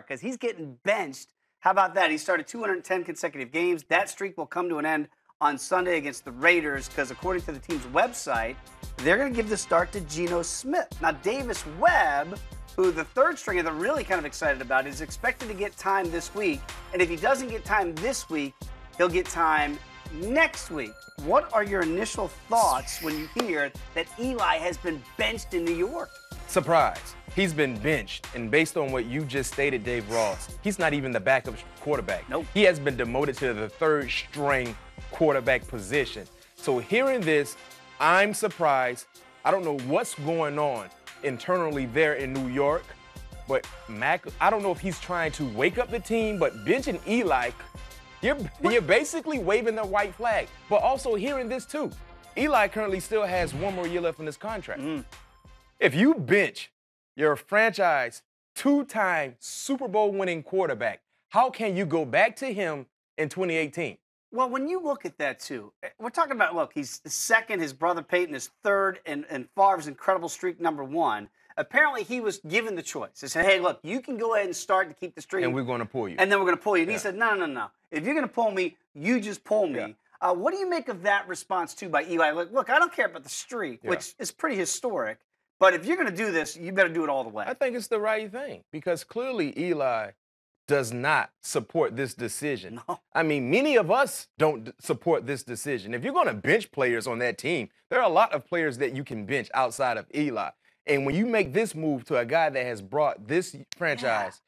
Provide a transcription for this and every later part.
because he's getting benched. How about that? He started 210 consecutive games. That streak will come to an end on Sunday against the Raiders because, according to the team's website, they're going to give the start to Geno Smith. Now, Davis Webb, who the third stringer they're really kind of excited about, is expected to get time this week. And if he doesn't get time this week, he'll get time next week. What are your initial thoughts when you hear that Eli has been benched in New York? Surprise. He's been benched, and based on what you just stated, Dave Ross, he's not even the backup quarterback. Nope. He has been demoted to the third-string quarterback position. So hearing this, I'm surprised. I don't know what's going on internally there in New York, but I don't know if he's trying to wake up the team, but benching Eli, you're basically waving the white flag. But also hearing this too, Eli currently still has one more year left in his contract. If you bench your franchise two-time Super Bowl winning quarterback, how can you go back to him in 2018? Well, when you look at that, too, we're talking about, look, he's second, his brother Peyton is third, and Favre's incredible streak number one. Apparently, he was given the choice. They said, hey, look, you can go ahead and start to keep the streak. And we're going to pull you. And then we're going to pull you. And he said, no. If you're going to pull me, you just pull me. Yeah. What do you make of that response, too, by Eli? Look, I don't care about the streak, which is pretty historic. But if you're going to do this, you better do it all the way. I think it's the right thing because clearly Eli does not support this decision. No. I mean, many of us don't support this decision. If you're going to bench players on that team, there are a lot of players that you can bench outside of Eli. And when you make this move to a guy that has brought this franchise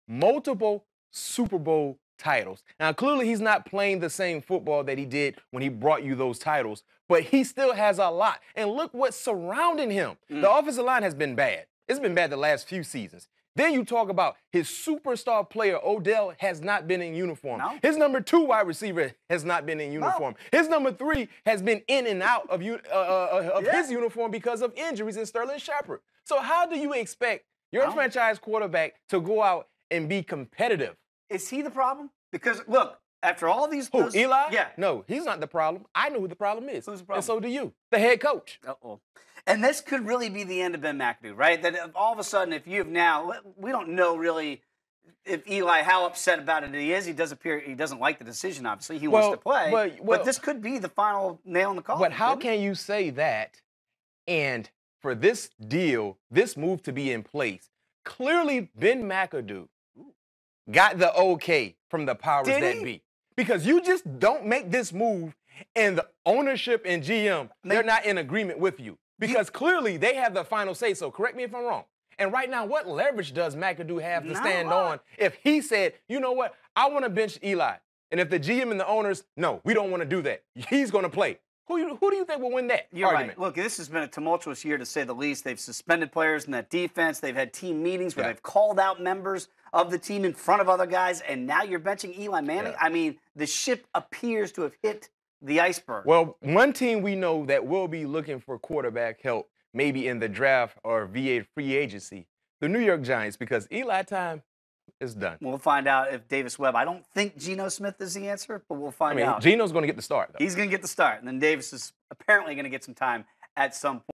multiple Super Bowl titles. Now, clearly he's not playing the same football that he did when he brought you those titles, but he still has a lot. And look what's surrounding him. The offensive line has been bad. It's been bad the last few seasons. Then you talk about his superstar player, Odell, has not been in uniform. No. His number 2 wide receiver has not been in uniform. No. His number 3 has been in and out of his uniform because of injuries in Sterling Shepard. So how do you expect your franchise quarterback to go out and be competitive? Is he the problem? Because, look, after all these... Eli? Yeah. No, he's not the problem. I know who the problem is. Who's the problem? And so do you, the head coach. Uh-oh. And this could really be the end of Ben McAdoo, right? That all of a sudden, if you've now... We don't know really if Eli, how upset about it he is. He doesn't like the decision, obviously. He wants to play. But this could be the final nail in the coffin. But how can you say that and for this deal, this move to be in place, clearly Ben McAdoo got the okay from the powers that be. Because you just don't make this move and the ownership and GM, they're not in agreement with you. Because clearly they have the final say, so correct me if I'm wrong. And right now, what leverage does McAdoo have to stand on if he said, you know what, I want to bench Eli. And if the GM and the owners, no, we don't want to do that. He's going to play. Who do you think will win that argument? Right. Look, this has been a tumultuous year, to say the least. They've suspended players in that defense. They've had team meetings where they've called out members of the team in front of other guys, and now you're benching Eli Manning? I mean, the ship appears to have hit the iceberg. Well, one team we know that will be looking for quarterback help, maybe in the draft or via free agency, the New York Giants, because Eli time is done. We'll find out if Davis Webb. I don't think Geno Smith is the answer, but we'll find out. Geno's going to get the start, though. He's going to get the start, and then Davis is apparently going to get some time at some point.